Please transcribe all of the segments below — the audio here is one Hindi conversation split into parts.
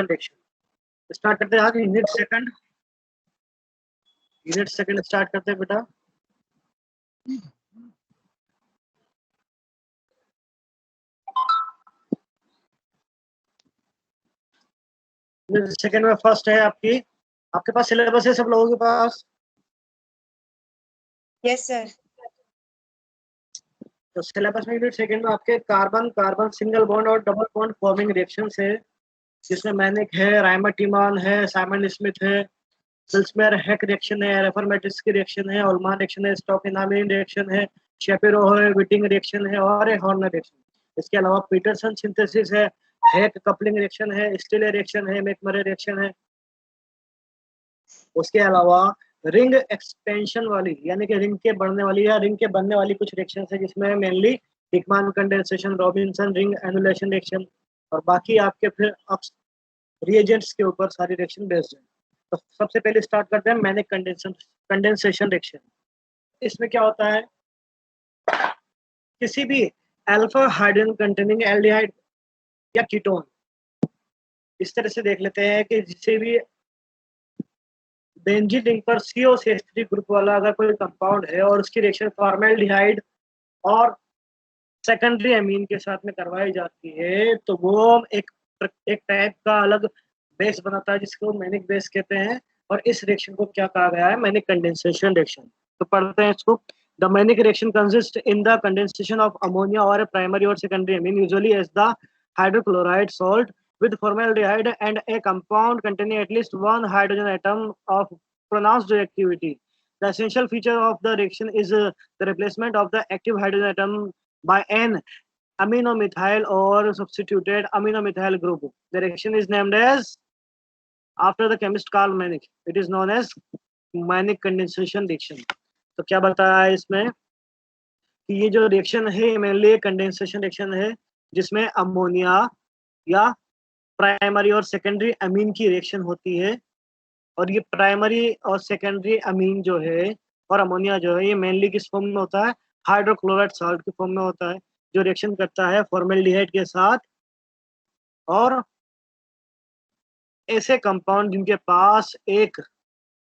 रिएक्शन स्टार्ट करते हैं आज यूनिट सेकंड स्टार्ट करते हैं बेटा। यूनिट सेकंड में फर्स्ट है आपके पास सिलेबस है सब लोगों के पास? Yes sir. तो सिलेबस में यूनिट सेकंड में आपके कार्बन कार्बन सिंगल बॉन्ड और डबल बॉन्ड फॉर्मिंग रिएक्शंस है, जिसमें मैनिक है, राइमर-टीमान है, साइमन स्मिथ है, सिल्समेयर हेक रिएक्शन है, रेफरमेटिस्की रिएक्शन है, ओल्मान रिएक्शन है, स्टॉकिनामिन रिएक्शन है, शेपिरो है, विटिंग रिएक्शन है और हॉर्नर रिएक्शन। इसके अलावा पीटरसन सिंथेसिस है, हेक कपलिंग रिएक्शन है, स्टिले रिएक्शन है, मैकमरे रिएक्शन है। उसके अलावा रिंग एक्सपेंशन वाली यानी कि रिंग के बढ़ने वाली या रिंग के बनने वाली कुछ रिएक्शन है, जिसमें mainly Dieckmann condensation, Robinson ring annulation reaction और बाकी आपके फिर रिएजेंट्स के ऊपर सारी रिएक्शन बेस्ड है। तो सबसे पहले स्टार्ट करते हैं मैनिक कंडेंसेशन रिएक्शन। इसमें क्या होता है, किसी भी अल्फा हाइड्रोजन कंटेनिंग एल्डिहाइड या कीटोन, इस तरह से देख लेते हैं कि जिसे भी बेंजीन रिंग पर COCH3 ग्रुप वाला अगर कोई कंपाउंड है और उसकी रिएक्शन फॉर्मेल्डिहाइड और सेकेंडरी अमीन के साथ में करवाई जाती है, तो वो एक टाइप का अलग बेस बनाता है जिसको मैनिक बेस कहते हैं। और इस रिएक्शन को क्या कहा गया है, मैनिक कंडेंसेशन रिएक्शन। तो पढ़ते हैं इसको। The Mannich reaction consist in the condensation of ammonia और प्राइमरी और secondary amine usually as the hydrochloride salt with formaldehyde and a compound containing at least one hydrogen atom of pronounced reactivity. The essential feature of the reaction is the replacement of the active hydrogen atom by an aminomethyl or substituted aminomethyl group. The reaction is named as, after the chemist Karl Mannich, it is known as Mannich condensation reaction. तो क्या बताया है इसमें कि ये जो रिएक्शन है मेनली कंडेंसेशन रिएक्शन है, जिसमें अमोनिया या प्राइमरी और सेकेंडरी अमीन की रिएक्शन होती है। और ये प्राइमरी और सेकेंडरी अमीन जो है और अमोनिया जो है, ये मेनली किस फॉर्म में होता है, हाइड्रोक्लोराइड सॉल्ट की फॉर्म में होता है, जो रिएक्शन करता है फॉर्मेल्डिहाइड के साथ और ऐसे कंपाउंड जिनके पास एक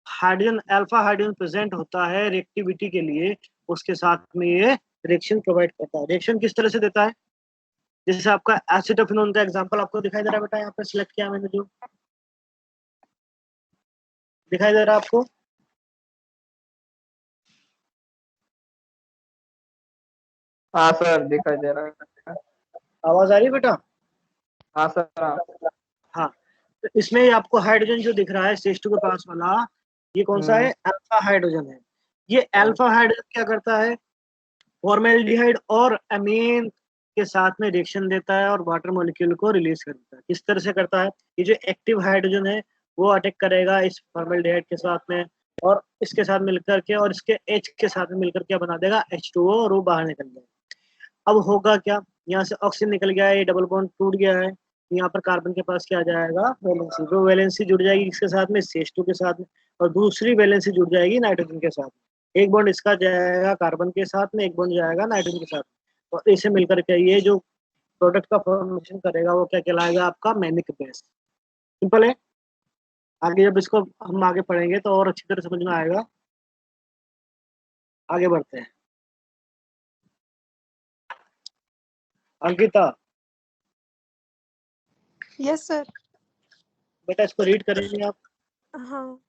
हाइड्रोजन अल्फा हाइड्रोजन प्रेजेंट होता है रिएक्टिविटी के लिए, उसके साथ में ये रिएक्शन प्रोवाइड करता है। रिएक्शन किस तरह से देता है, जैसे आपका एसिटोफिनोन का एग्जांपल आपको दिखाई दे रहा है बेटा, यहाँ पे सिलेक्ट किया मैंने, जो दिखाई दे रहा है आपको। हाँ सर दिखाई दे रहा है। आवाज आ रही है बेटा? हाँ सर। हाँ, तो इसमें आपको हाइड्रोजन जो दिख रहा है CH2 के पास वाला, ये कौन सा है, अल्फा हाइड्रोजन है। ये अल्फा हाइड्रोजन क्या करता है, फॉर्मेल्डिहाइड और अमीन के साथ में रिएक्शन देता है और वाटर मॉलिक्यूल को रिलीज कर देता है। किस तरह से करता है, ये जो एक्टिव हाइड्रोजन है वो अटैक करेगा इस फॉर्मेल्डिहाइड के साथ में और इसके साथ मिलकर के और इसके H के साथ में मिलकर क्या बना देगा, H2O, और वो बाहर निकल जाएगा। अब होगा क्या, यहाँ से ऑक्सीजन निकल गया है, ये डबल बॉन्ड टूट गया है, यहाँ पर कार्बन के पास क्या आ जाएगा, वैलेंसी। वो वैलेंसी जुड़ जाएगी इसके साथ में, CH2 के साथ में, और दूसरी वैलेंसी जुड़ जाएगी नाइट्रोजन के साथ। एक बॉन्ड इसका जाएगा कार्बन के साथ में, एक बॉन्ड जाएगा नाइट्रोजन के साथ, और इसे मिलकर के ये जो प्रोडक्ट का फॉर्मेशन करेगा वो क्या कहलाएगा, आपका मैनिक बेस। सिंपल है। आगे जब इसको हम आगे पढ़ेंगे तो और अच्छी तरह समझ में आएगा। आगे बढ़ते हैं। Ankita, yes sir. बेटा इसको रीड करेंगे आप? हाँ।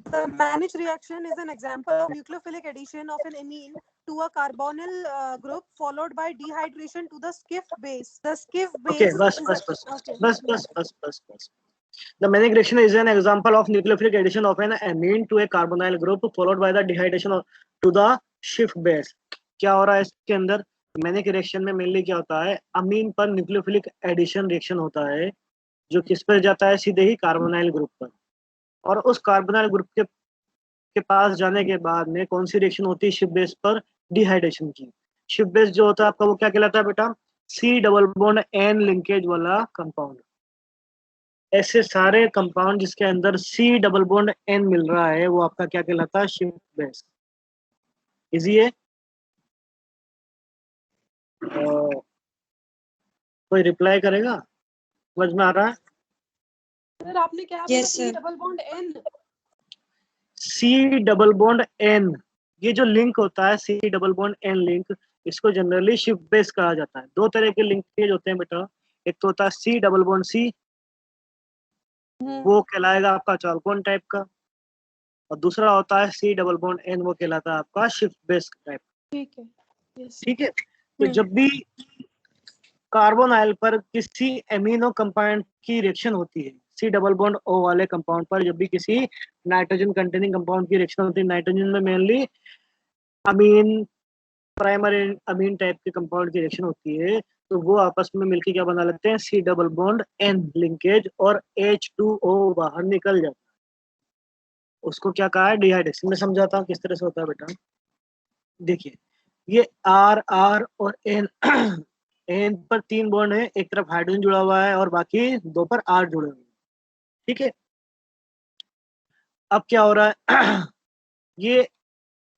The Mannich reaction is an example of nucleophilic addition of an amine to a carbonyl group followed by dehydration to the Schiff base. The Schiff base. Okay, बस. The Mannich reaction is an example of nucleophilic addition of an amine to a carbonyl group followed by the dehydration to the Schiff base. क्या हो रहा है इसके अंदर, Mannich reaction में मेनली क्या होता है, अमीन पर न्यूक्लियोफिलिक एडिशन रिएक्शन होता है, जो किस पर जाता है, सीधे ही कार्बोनाइल ग्रुप पर। और उस कार्बोनाइल ग्रुप के पास जाने के बाद में कौन सी रिएक्शन होती है, शिप बेस पर डिहाइड्रेशन की। शिप बेस जो होता है आपका वो क्या कहलाता है बेटा, C double bond N linkage वाला कंपाउंड। ऐसे सारे कंपाउंड जिसके अंदर C डबल बॉन्ड N मिल रहा है वो आपका क्या कहलाता है, शिप बेस। इजी है। कोई रिप्लाई करेगा? समझ में आ रहा है? सर आपने क्या बोला? Yes, C sir. Double bond N. C double bond N, ये जो लिंक होता है C double bond N link, इसको जनरली शिफ्ट बेस कहा जाता है। दो तरह के लिंकेज होते हैं बेटा, एक तो होता है सी डबल बॉन्ड सी, वो कहलाएगा आपका चालकोन टाइप का, और दूसरा होता है सी डबल बॉन्ड एन, वो कहलाता है आपका शिफ्ट बेस टाइप। ठीक है। Yes. ठीक है, तो जब भी कार्बोनाइल पर किसी एमिनो कंपाउंड की रिएक्शन होती है, सी डबल बॉन्ड ओ वाले कंपाउंड पर जब भी किसी नाइट्रोजन कंटेनिंग कंपाउंड की रिएक्शन होती है, नाइट्रोजन में मेनली अमीन, प्राइमरी अमीन टाइप के कंपाउंड की रिएक्शन होती है, तो वो आपस में मिलकर क्या बना लेते हैं, C double bond N linkage, और H2O बाहर निकल जाता है। उसको क्या कहा है, डिहाइड्रेशन में समझाता हूँ किस तरह से होता है बेटा। देखिए ये R R और N एन पर 3 बॉन्ड है, एक तरफ हाइड्रोजन जुड़ा हुआ है और बाकी 2 पर R जुड़े हुए हैं। ठीक है, अब क्या हो रहा है ये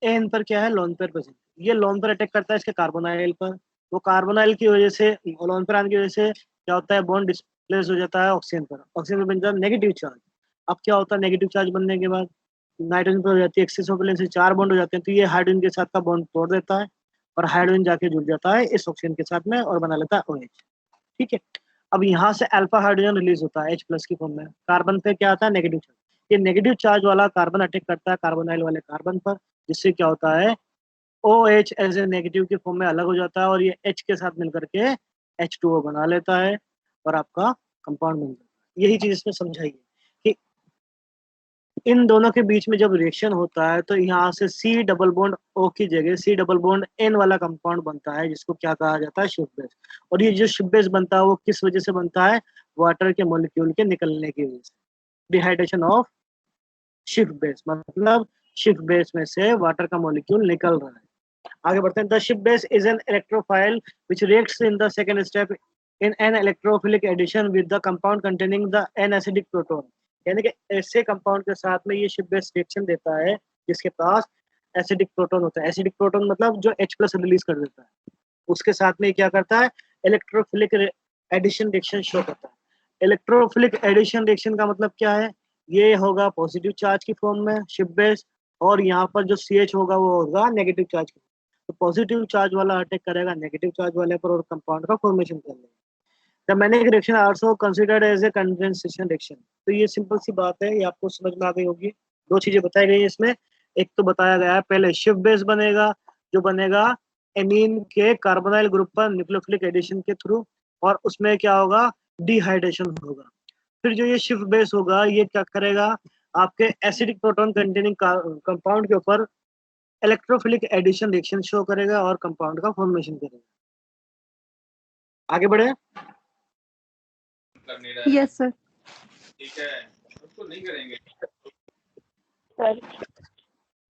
एन पर क्या है, लोन पेयर प्रेजेंट, ये लोन पर अटैक करता है इसके कार्बोनाइल पर, वो कार्बोनाइल की वजह से, लोन पर आने की वजह से क्या होता है, बॉन्ड डिस्प्लेस हो जाता है ऑक्सीजन पर, ऑक्सीजन पर बन जाता है नेगेटिव चार्ज। अब क्या होता है, नेगेटिव चार्ज बनने के बाद नाइट्रोजन पर हो जाती है एक्सिस ऑफ वैलेंस से 4 बॉन्ड हो जाते हैं, तो ये हाइड्रोजन के साथ का बॉन्ड तोड़ देता है और हाइड्रोजन जाके जुड़ जाता है इस ऑक्सीजन के साथ में और बना लेता है OH। ठीक है, अब यहाँ से अल्फा हाइड्रोजन रिलीज होता है H+ की फॉर्म में, कार्बन पे क्या आता है, नेगेटिव चार्ज। ये नेगेटिव चार्ज वाला कार्बन अटैक करता है कार्बोनाइल वाले कार्बन पर, जिससे क्या होता है, OH एज ए नेगेटिव की फॉर्म में अलग हो जाता है और ये H के साथ मिलकर के H2O बना लेता है और आपका कंपाउंड बन जाता है। यही चीज इसमें समझाई है कि इन दोनों के बीच में जब रिएक्शन होता है तो यहाँ से सी डबल बॉन्ड O की जगह सी डबल बॉन्ड N वाला कंपाउंड बनता है, जिसको क्या कहा जाता है, शिफ्ट बेस। और ये जो शिफ्ट बेस बनता है वो किस वजह से बनता है, वाटर के मॉलिक्यूल के निकलने की वजह से, डिहाइड्रेशन ऑफ शिफ्ट बेस, मतलब शिफ्ट बेस में से वाटर का मॉलिक्यूल निकल रहा है। आगे बढ़ते हैं, द शिफ्ट base is an electrophile which reacts in the second step in an electrophilic addition with the compound containing the an acidic proton. यानी कि ऐसे कंपाउंड के साथ में ये शिफ्ट बेस रिएक्शन देता है जिसके पास एसिडिक प्रोटॉन होता है। एसिडिक प्रोटॉन मतलब जो H+ रिलीज कर देता है, उसके साथ में क्या करता है, इलेक्ट्रोफिलिक एडिशन रिएक्शन शो करता है। इलेक्ट्रोफिलिक एडिशन रिएक्शन का मतलब क्या है, ये होगा पॉजिटिव चार्ज की फॉर्म में शिफ्ट बेस, और यहाँ पर जो CH होगा वो होगा नेगेटिव चार्ज की। तो पॉजिटिव चार्ज वाला अटैक करेगा नेगेटिव चार्ज वाले पर और कंपाउंड का फॉर्मेशन कर लेगा। The Mannich reaction also considered as a condensation reaction. तो ये सिंपल सी बात है, ये आपको समझ में आ गई होगी। दो चीजें बताई गई हैं इसमें, एक तो बताया गया है पहले शिफ्ट बेस बनेगा जो बनेगा एमीन के कार्बोनाइल ग्रुप पर न्यूक्लियोफिलिक एडिशन के थ्रू, और उसमें क्या होगा, डिहाइड्रेशन होगा। फिर जो ये शिफ्ट बेस होगा ये क्या करेगा, आपके एसिडिक प्रोटॉन कंटेनिंग कंपाउंड के ऊपर इलेक्ट्रोफिलिक एडिशन रिएक्शन शो करेगा और कंपाउंड का फॉर्मेशन करेगा। आगे बढ़े। Yes, sir. ठीक है, उसको नहीं करेंगे सर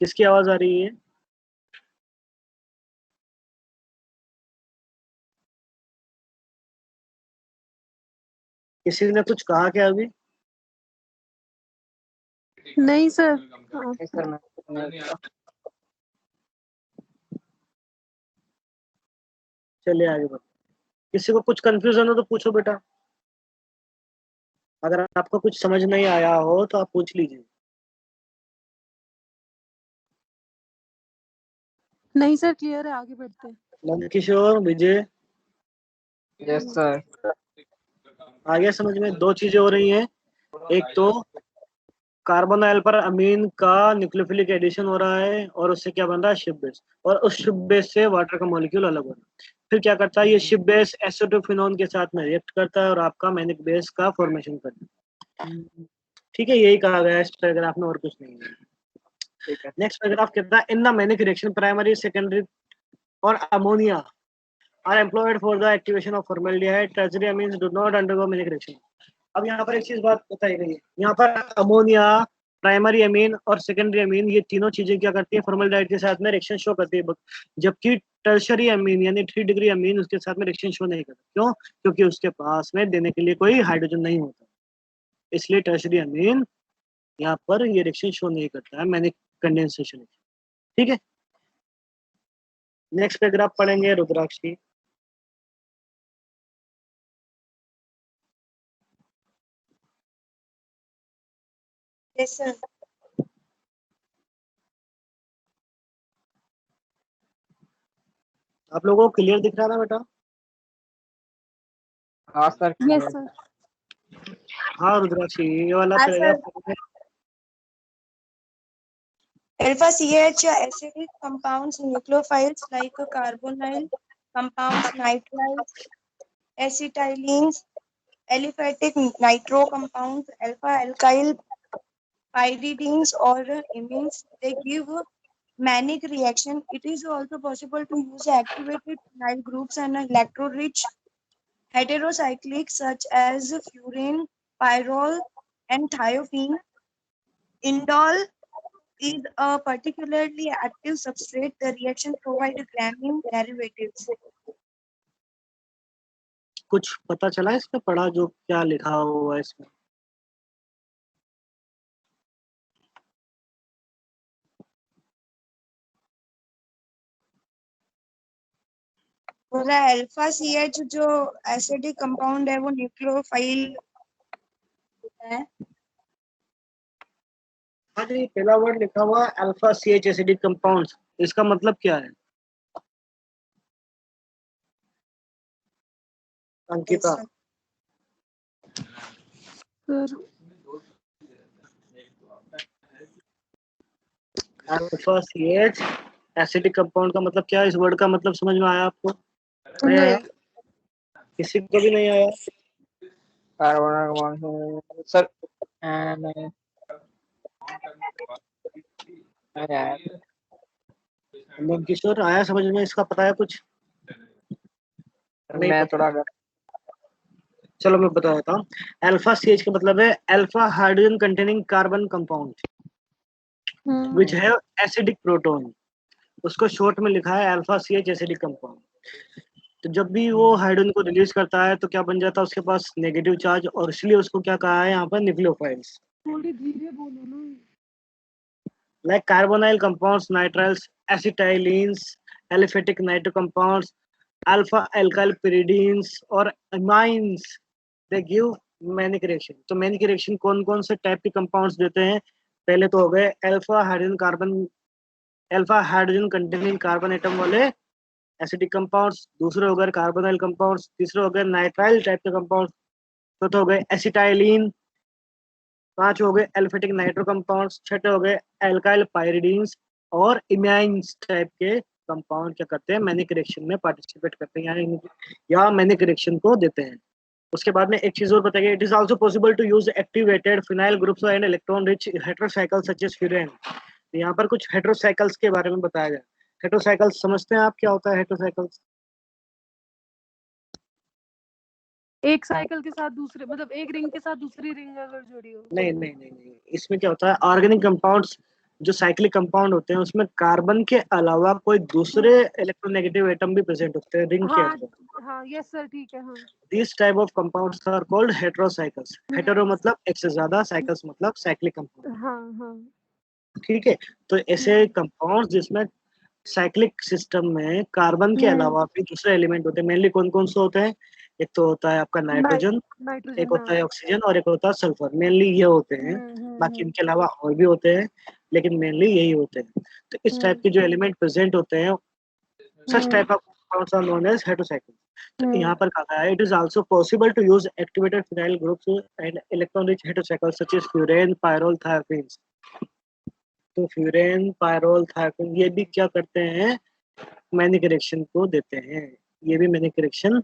किसकी आवाज आ रही है, किसी ने कुछ कहा क्या अभी? नहीं सर। सर मैं चलिए आगे बढ़ते। किसी को कुछ कंफ्यूजन हो तो पूछो बेटा, अगर आपको कुछ समझ नहीं आया हो तो आप पूछ लीजिए। नहीं सर, क्लियर है, आगे बढ़ते हैं। नंदकिशोर, विजय, यस सर आ गया समझ में? दो चीजें हो रही हैं, एक तो कार्बोनाइल पर अमीन का न्यूक्लियोफिलिक एडिशन हो रहा है और उससे क्या बन रहा है, शिफ्ट बेस, और उस शिफ्ट बेस से वाटर का मॉलिक्यूल अलग हो रहा है। फिर क्या करता है, ये शिफ्ट बेस एसिटोफिनोन के साथ में रिएक्ट करता है और आपका मैनिक बेस का फॉर्मेशन करता है। ठीक है, यही कहा गया है इस पैराग्राफ में, और कुछ नहीं है। ठीक है नेक्स्ट पैराग्राफ कहता है, in the Mannich reaction primary secondary और ammonia are employed for the activation of formaldehyde. Tertiary amines do not undergo manic reaction. अब यहाँ पर एक चीज बात बताई गई है, यहाँ पर अमोनिया, प्राइमरी अमीन और सेकेंडरी अमीन, ये तीनों चीजें क्या करती है, फॉर्मल्डिहाइड के साथ में रिएक्शन शो करती है, जबकि टर्शरी अमीन यानी 3 डिग्री अमीन उसके साथ में रिएक्शन शो नहीं करता। क्यों? क्योंकि उसके पास में देने के लिए कोई हाइड्रोजन नहीं होता, इसलिए टर्शरी अमीन यहाँ पर ये रिएक्शन शो नहीं करता है, मैंने कंडेंसेशन। ठीक है, नेक्स्ट पैराग्राफ पढ़ेंगे रुद्राक्ष की। Yes, sir. आप लोगों को क्लियर दिख रहा ना बेटा? हाँ सर Yes, clear। sir. हाँ रुद्राक्षी, ये वाला हाँ, paragraph Alpha CH acidic compounds, nucleophiles like carbonyl compounds, nitriles, acetylenes, aliphatic nitro compounds, alpha alkyl pyridines or amines. They give manic reaction. It is also possible to use activated phenyl groups and electro-rich heterocyclics such as furan, pyrrole, and thiophene. Indole is a particularly active substrate. The reaction provides gramine derivatives. कुछ पता चला इसमें, पढ़ा जो क्या लिखा हुआ है इसमें? पूरा अल्फा CH जो एसिडिक कंपाउंड है वो न्यूक्लियोफाइल है। हाँ जी, पहला वर्ड लिखा हुआ है अल्फा CH एसिडिक कंपाउंड्स, इसका मतलब क्या है Ankita? Sir, alpha CH acidic compound का मतलब क्या है? इस वर्ड का मतलब समझ में आया आपको? नहीं आया? किसी को भी नहीं आया? कार्बन सर नहीं आया। नंद किशोर आया समझ में? इसका पता है कुछ? नहीं मैं पता। थोड़ा चलो मैं बता देता हूँ। अल्फा CH का मतलब है alpha hydrogen containing carbon compound which है एसिडिक प्रोटोन, उसको शॉर्ट में लिखा है अल्फा CH एसिडिक कंपाउंड। तो जब भी वो हाइड्रोजन को रिलीज करता है तो क्या बन जाता है उसके पास? नेगेटिव चार्ज, और इसलिए उसको क्या कहा है यहाँ पर? न्यूक्लियोफाइल्स। थोड़ी धीरे बोलो ना। Like carbonyl compounds, nitriles, acetylenes, aliphatic nitro compounds, alpha alkyl pyridines और amines, they give manic reaction। तो manic reaction कौन कौन से टाइप के कंपाउंड्स देते हैं? पहले तो हो गए alpha hydrogen containing carbon atom वाले एसिडिक कंपाउंड्स, दूसरे हो गए कार्बोनाइल कंपाउंड्स, तीसरे हो गए नाइट्राइल टाइप के कंपाउंड्स, चौथे हो गए एसिटाइलिन, पांच हो गए एल्फेटिक नाइट्रो कंपाउंड्स, छठे हो गए एल्काइल पायरिडीन्स, और इमाइंस टाइप के कंपाउंड क्या करते हैं? मैनिक रिएक्शन में पार्टिसिपेट करते हैं या मैनिक रिएक्शन को देते हैं। उसके बाद में एक चीज और बताइए, it is also possible to use activated phenyl groups and electron rich heterocycles such as furan. यहाँ पर कुछ हेटेरोसाइकल्स के बारे में बताया गया। हेटेरोसाइकल्स समझते हैं आप क्या होता है हेटेरोसाइकल्स? एक साइकिल के साथ दूसरे, मतलब एक रिंग के साथ दूसरी रिंग अगर जुड़ी हो। नहीं नहीं नहीं नहीं, इसमें क्या होता है, ऑर्गेनिक कंपाउंड्स जो साइक्लिक कंपाउंड होते हैं उसमें कार्बन के अलावा कोई दूसरे इलेक्ट्रोनेगेटिव एटम भी प्रेजेंट होते हैं रिंग के अंदर। हाँ यस सर, ठीक है। हाँ this type of compounds are called heterocycles. Hetero मतलब एक से ज्यादा, साइकल्स मतलब साइक्लिक कंपाउंड। हाँ ठीक है, तो ऐसे कंपाउंड्स जिसमें साइक्लिक सिस्टम में कार्बन के अलावा भी दूसरे एलिमेंट होते हैं, मेनली कौन कौन से होते हैं? एक तो होता है आपका नाइट्रोजन, एक होता है ऑक्सीजन और एक होता है सल्फर। मेनली ये होते हैं, बाकी इनके अलावा और भी होते हैं लेकिन मेनली यही होते हैं। तो इस टाइप के जो एलिमेंट प्रेजेंट होते हैं, such type of compounds are known as heterocycles. तो यहाँ पर कहा गया है it is also possible to use activated phenyl groups and electron rich heterocycles such as furan, pyrrole, thiophenes. तो फ्यूरेन, पायरोल, थायोफिन ये भी क्या करते हैं? मैनिक रिएक्शन को देते हैं, ये भी मैनिक रिएक्शन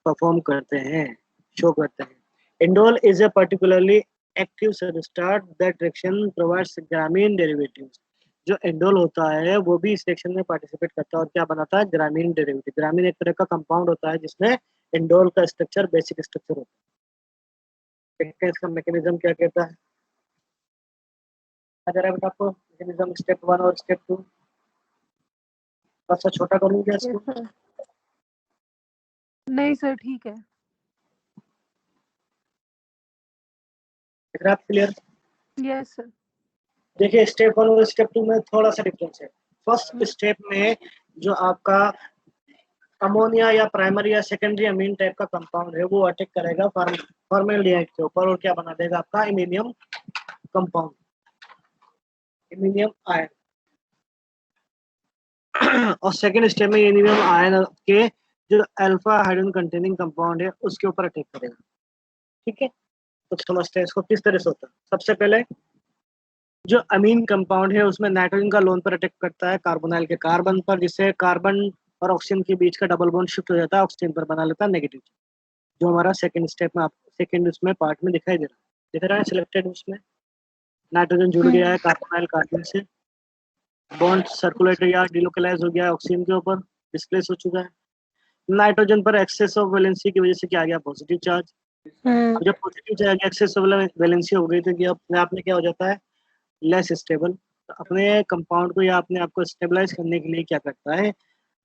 परफॉर्म करते हैं, शो करते हैं। Indole is a particularly active substrate that reaction provides ग्रामीन डेरिवेटिव्स। जो इंडोल होता है वो भी इस रिएक्शन में पार्टिसिपेट करता है और क्या बनाता है? ग्रामीन डेरिवेटिव। ग्रामीन एक तरह का कंपाउंड होता है जिसमें इंडोल का स्ट्रक्चर बेसिक स्ट्रक्चर होता है। देखते हैं इसका मैकेनिज्म क्या कहता है। अगर बेटा आपको मैकेनिज्म स्टेप 1 और स्टेप 2 थोड़ा सा छोटा करूँ क्या इसको? नहीं सर, ठीक है। क्लियर? Yes sir. देखिए स्टेप 1 और स्टेप 2 में थोड़ा सा डिफरेंस है। फर्स्ट स्टेप में जो आपका अमोनिया या प्राइमरी या सेकेंडरी अमीन टाइप का कंपाउंड है वो अटैक करेगा फॉर्मेल्डिहाइड के ऊपर और क्या बना देगा आपका इमिनियम कंपाउंड, इमिनियम आयन। और सेकेंड स्टेप में इमिनियम आयन के जो अल्फा हाइड्रोजन कंटेनिंग कंपाउंड है उसके ऊपर अटैक करेगा। ठीक है, तो समझते हैं इसको किस तरह से होता है। सबसे पहले जो अमीन कंपाउंड है उसमें नाइट्रोजन का लोन पर अटैक करता है कार्बोनाइल के कार्बन पर, जिससे कार्बन और ऑक्सीजन के बीच का डबल बॉन्ड शिफ्ट हो जाता है, ऑक्सीजन पर बना लेता है नेगेटिव, जो हमारा सेकंड स्टेप में सेकंड उसमें पार्ट में दिखाई दे रहा है। दिख रहा है सिलेक्टेड, उसमें नाइट्रोजन जुड़ गया है कार्बोनाइल कार्बन से, बॉन्ड सर्कुलेट या डिलोकलाइज हो गया है ऑक्सीजन के ऊपर, डिस्प्लेस हो चुका है। नाइट्रोजन पर एक्सेस ऑफ वैलेंसी की वजह से क्या आ गया, पॉजिटिव चार्ज। अब जब positive charge excess of valency हो गई तो ये अपने आप में क्या हो जाता है, लेस स्टेबल। तो अपने कंपाउंड को या अपने आप को स्टेबलाइज करने के लिए क्या करता है,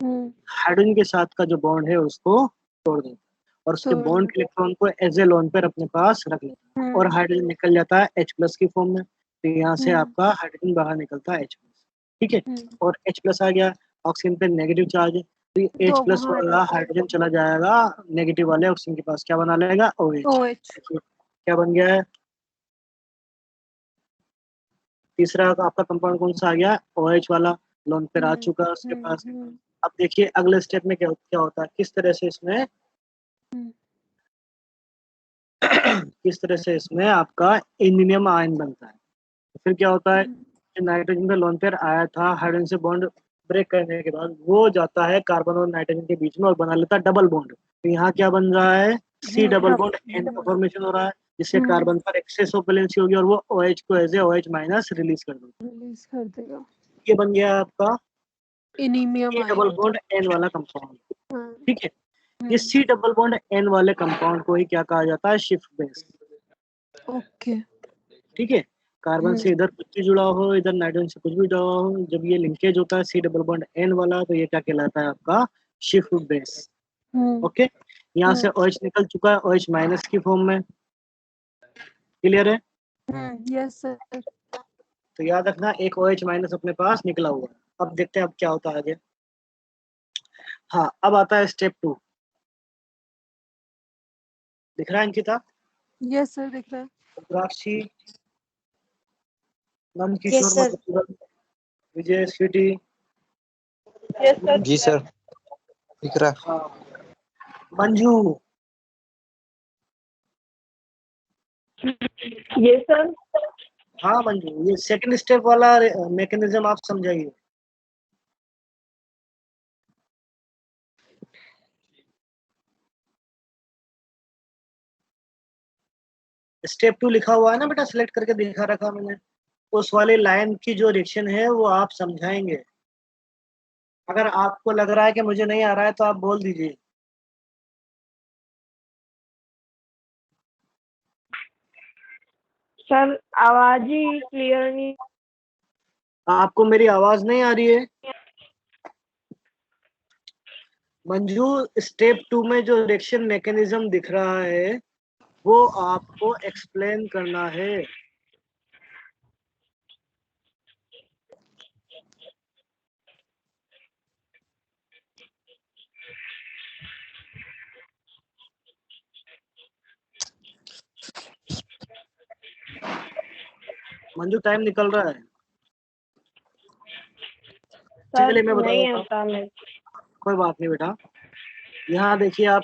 हाइड्रोजन के साथ का जो बॉन्ड है उसको तोड़ देता है और उसके बॉन्ड के इलेक्ट्रॉन को एज ए लोन पर अपने पास रख लेता है और हाइड्रोजन निकल जाता है H+ की फॉर्म में। तो यहाँ से आपका हाइड्रोजन बाहर निकलता है H+। ठीक है, और H+ आ गया, ऑक्सीजन पे नेगेटिव चार्ज है तो ये H+ वाला हाइड्रोजन चला जाएगा नेगेटिव वाले ऑक्सीजन के पास, क्या बना लेगा, OH। क्या बन गया है, तीसरा आपका कंपाउंड कौन सा आ गया, OH वाला, लोन पे आ चुका है उसके पास। अब देखिए अगले स्टेप में क्या होता है, किस तरह से इसमें किस तरह से इसमें आपका इमिनियम आयन बनता है। तो फिर क्या होता है, नाइट्रोजन का लोन पेयर आया था, हाइड्रोजन से बॉन्ड ब्रेक करने के बाद वो जाता है कार्बन और नाइट्रोजन के बीच में और बना लेता है डबल बॉन्ड। तो यहाँ क्या बन रहा है, C डबल बॉन्ड N का फॉर्मेशन हो रहा है, जिससे कार्बन पर एक्सेस ऑफ वैलेंसी होगी और वो OH को एज ए OH- रिलीज कर देगा। ये बन गया आपका C डबल बॉन्ड N वाला कंपाउंड। ठीक है, ये C डबल बॉन्ड N वाले कंपाउंड को ही क्या कहा जाता है, शिफ्ट बेस। ओके, ठीक है, कार्बन से इधर कुछ भी जुड़ा हो, इधर नाइट्रोजन से कुछ भी जुड़ा हो, जब ये लिंकेज होता है C डबल बॉन्ड N वाला तो ये क्या कहलाता है, आपका शिफ्ट बेस। ओके, यहाँ से OH निकल चुका है OH- की फॉर्म में, क्लियर है। Yes sir. तो याद रखना एक OH- अपने पास निकला हुआ है। अब देखते हैं अब क्या होता है आगे। हाँ, अब आता है स्टेप 2, दिख रहा है अंकिता, यस सर, दिख रहा है। रुद्राक्षी, नंद Yes, किशोर, sir. मधुसूदन, विजय, स्वीटी, जी सर, दिख रहा। हाँ, मंजू, ये सर। हाँ मंजू, ये सेकंड स्टेप वाला मैकेनिज्म आप समझाइए। स्टेप 2 लिखा हुआ है ना बेटा, सिलेक्ट करके दिखा रखा मैंने, उस वाले लाइन की जो रिएक्शन है वो आप समझाएंगे। अगर आपको लग रहा है कि मुझे नहीं आ रहा है तो आप बोल दीजिए। सर आवाज ही क्लियर नहीं। आपको मेरी आवाज नहीं आ रही है मंजू, स्टेप 2 में जो रिएक्शन मैकेनिज्म दिख रहा है वो आपको एक्सप्लेन करना है। मंजू टाइम निकल रहा है, सर चलिए मैं नहीं बताऊंगा, आता मैं। कोई बात नहीं बेटा। यहाँ देखिए आप,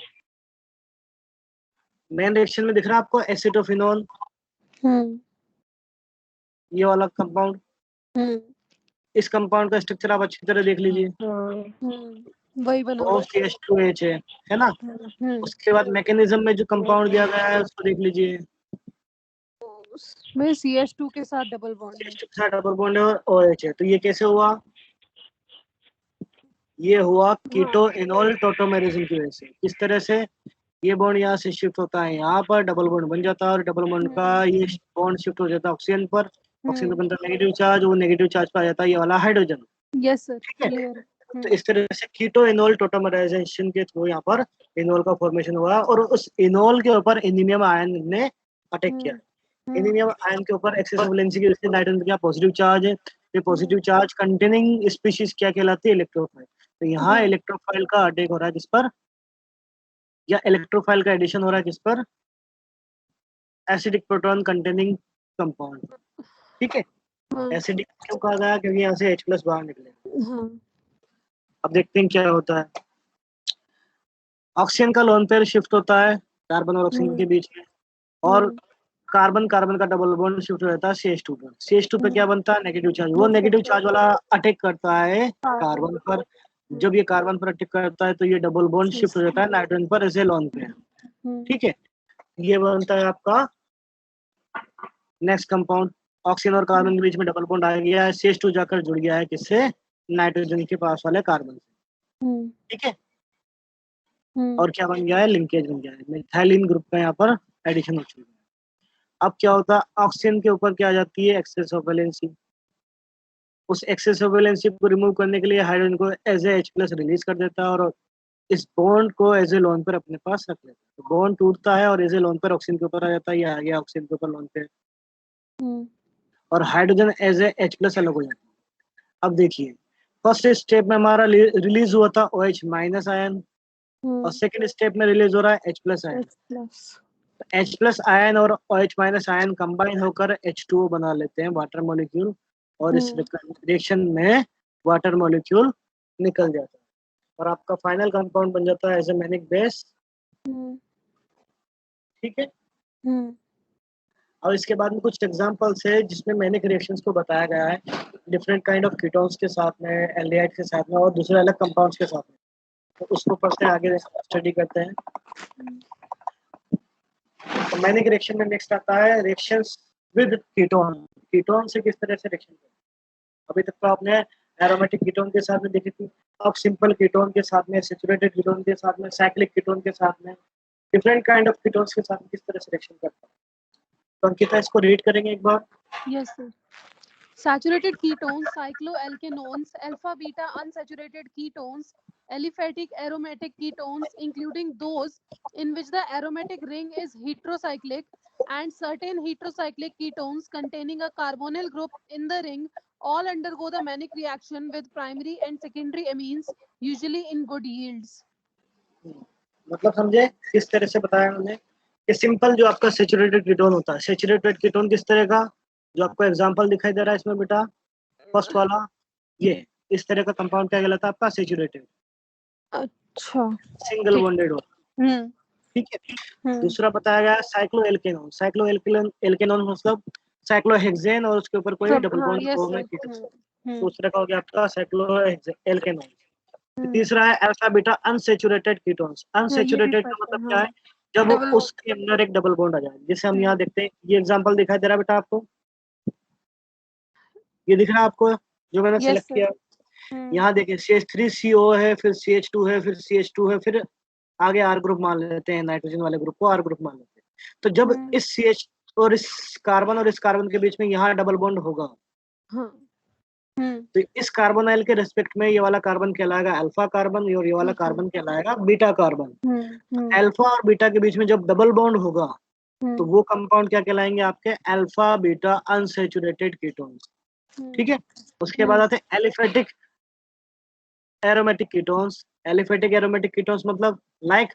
मेन रिएक्शन में दिख रहा है आपको एसिटोफिनोल, ये वाला कंपाउंड। इस कंपाउंड का स्ट्रक्चर आप अच्छी तरह देख लीजिए, वही बना हुआ है। OCH2H है ना। उसके बाद मैकेनिज्म में जो कंपाउंड दिया गया है उसको देख लीजिए, उसमें CH2 के साथ डबल बॉन्ड है। CH2 के साथ डबल बॉन्ड है और OH है। तो ये कैसे हुआ, ये हुआ कीटो इनोल टोटोमेरिज्म की वजह से। किस तरह से, ये बॉन्ड यहाँ से शिफ्ट होता है यहाँ पर, डबल बॉन्ड बन जाता है और डबल बॉन्ड का ये बॉन्ड शिफ्ट हो जाता है ऑक्सीजन पर, ऑक्सीजन पर बनता है नेगेटिव चार्ज, वो नेगेटिव चार्ज पर आ जाता है ये वाला हाइड्रोजन। यस सर, ठीक है, क्लियर। तो इस तरह से कीटो इनोल टोटोमराइजेशन के थ्रू यहाँ पर इनोल का फॉर्मेशन हुआ और उस इनोल के ऊपर इनिमियम आयन ने अटैक किया। इनिमियम आयन के ऊपर एक्सेसिव वैलेंसी की वजह से नाइट्रोजन का पॉजिटिव चार्ज है। ये पॉजिटिव चार्ज कंटेनिंग स्पीशीज क्या कहलाती है, इलेक्ट्रोफाइल। तो यहाँ इलेक्ट्रोफाइल का अटैक हो रहा है जिस पर, या इलेक्ट्रोफाइल का एडिशन हो रहा है जिस पर, एसिडिक प्रोटॉन कंटेनिंग कंपाउंड। ठीक है, हाँ एसिडिक क्यों कहा गया, क्योंकि यहाँ से H+ बाहर निकले। हाँ अब देखते हैं क्या होता है। ऑक्सीजन का लोन पेयर शिफ्ट होता है कार्बन और ऑक्सीजन के बीच में, और कार्बन कार्बन का डबल बॉन्ड शिफ्ट हो जाता है CH2 पर। CH2 पे क्या बनता है, नेगेटिव चार्ज। वो नेगेटिव चार्ज वाला अटैक करता है कार्बन पर। जब ये कार्बन पर अटैक करता है तो ये डबल बॉन्ड शिफ्ट हो जाता है नाइट्रोजन पर एज ए लोन पेयर। ठीक है, ये बनता है आपका नेक्स्ट कंपाउंड। ऑक्सीजन और कार्बन के बीच में डबल बॉन्ड आ गया है, CH2 जाकर जुड़ गया है किससे, नाइट्रोजन के पास वाले कार्बन से। ठीक है, और क्या बन गया है, लिंकेज बन गया है, मिथाइलिन ग्रुप का यहाँ पर एडिशन हो चुका है। अब क्या होता है, ऑक्सीजन के ऊपर क्या आ जाती है, एक्सेस ऑफ वैलेंसी। उस एक्सेस ऑफ वैलेंसी को रिमूव करने के लिए हाइड्रोजन को एज ए H+ रिलीज कर देता है और इस बॉन्ड को एज ए लोन पर अपने पास रख लेता है। तो बॉन्ड टूटता है और एज ए लोन पर ऑक्सीजन के ऊपर आ जाता है, ये आ गया ऑक्सीजन के ऊपर लोन पे, और हाइड्रोजन एज ए H+ अलग हो जाता है। अब देखिए, फर्स्ट स्टेप में हमारा रिलीज हुआ था OH- आयन, और सेकंड स्टेप में रिलीज हो रहा है H+ आयन। H+ आयन और OH- आयन कंबाइन होकर H2O बना लेते हैं, वाटर मॉलिक्यूल, और इस रिएक्शन में वाटर मॉलिक्यूल निकल जाता है और आपका फाइनल कंपाउंड बन जाता है एजेमेनिक बेस। ठीक है, और इसके बाद में कुछ एग्जांपल्स है जिसमें मैनिक रिएक्शंस को बताया गया है डिफरेंट काइंड ऑफ कीटोन्स के साथ में, एल्डिहाइड के साथ में, और दूसरे अलग कंपाउंड्स के साथ में। तो उसको पढ़ते हैं, आगे स्टडी करते हैं। तो मैनिक रिएक्शन में नेक्स्ट आता है रिएक्शंस विद कीटोन। कीटोन से किस तरह से रिएक्शन करते हैं। अभी तक तो आपने एरोमेटिक कीटोन के साथ में देखी थी, अब सिंपल कीटोन के साथ में, सैचुरेटेड कीटोन के साथ में, साइक्लिक कीटोन के साथ में, डिफरेंट काइंड ऑफ कीटोन्स के साथ में किस तरह से रिएक्शन करते हैं। तो अंकिता इसको रीड करेंगे एक बार। Yes, sir. Saturated ketones, cycloalkanones, alpha beta unsaturated ketones, aliphatic aromatic ketones, including those in which the aromatic ring is heterocyclic, and certain heterocyclic ketones containing a carbonyl group in the ring, all undergo the Mannich reaction with primary and secondary amines, usually in good yields. मतलब समझे किस तरह से बताया उन्होंने कि सिंपल जो आपका सैचुरेटेड कीटोन होता है, सैचुरेटेड कीटोन किस तरह का, जो आपको एग्जांपल दिखाई दे रहा है इसमें बेटा, फर्स्ट वाला, ये इस तरह का कंपाउंड क्या कहलाता है आपका, सैचुरेटेड, अच्छा, सिंगल बॉन्डेड हो। ठीक है, दूसरा बताया गया साइक्लोएल्केनोन। साइक्लोएल्केनोन मतलब साइक्लोहेक्सेन और उसके ऊपर कोई डबल बॉन्ड हो गया कीटोन। दूसरा का हो गया आपका साइक्लोएल्केनोन। तीसरा है alpha beta unsaturated ketones. Unsaturated का मतलब क्या है, जब उसके अंदर एक डबल बॉन्ड आ जाए, जैसे हम यहाँ देखते हैं, ये एग्जांपल दिखाई दे रहा है बेटा आपको, ये दिख रहा है आपको जो मैंने सेलेक्ट किया। यहाँ देखिए CH3CO है, फिर CH2 है, फिर CH2 है, फिर आगे R ग्रुप मान लेते हैं, नाइट्रोजन वाले ग्रुप को R ग्रुप मान लेते हैं। तो जब इस CH और इस कार्बन के बीच में यहाँ डबल बॉन्ड होगा, तो इस कार्बोनाइल के रेस्पेक्ट में ये वाला कार्बन कहलाएगा अल्फा कार्बन और ये वाला कार्बन कहलाएगा बीटा कार्बन। अल्फा और बीटा के बीच में जब डबल बॉन्ड होगा तो वो कंपाउंड क्या कहलाएंगे आपके, अल्फा बीटा अनसैचुरेटेड कीटोन्स। ठीक है, उसके बाद आते हैं aliphatic aromatic ketones. Aliphatic aromatic ketones मतलब लाइक